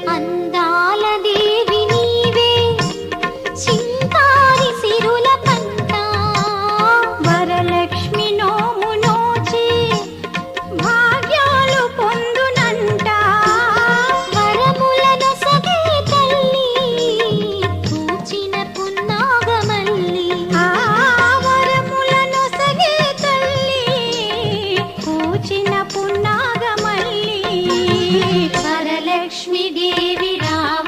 అందాల దేవి నీవే చింకారి సిరుల పంట వరలక్ష్మి నోము నోచి భాగ్యాలు పొందునంట వరములను సగే తల్లి పూచిన పున్నాగమల్లి వరములను సగే తల్లి పూచిన పున్నాగమల్లి వరలక్ష్మి దేవి రావ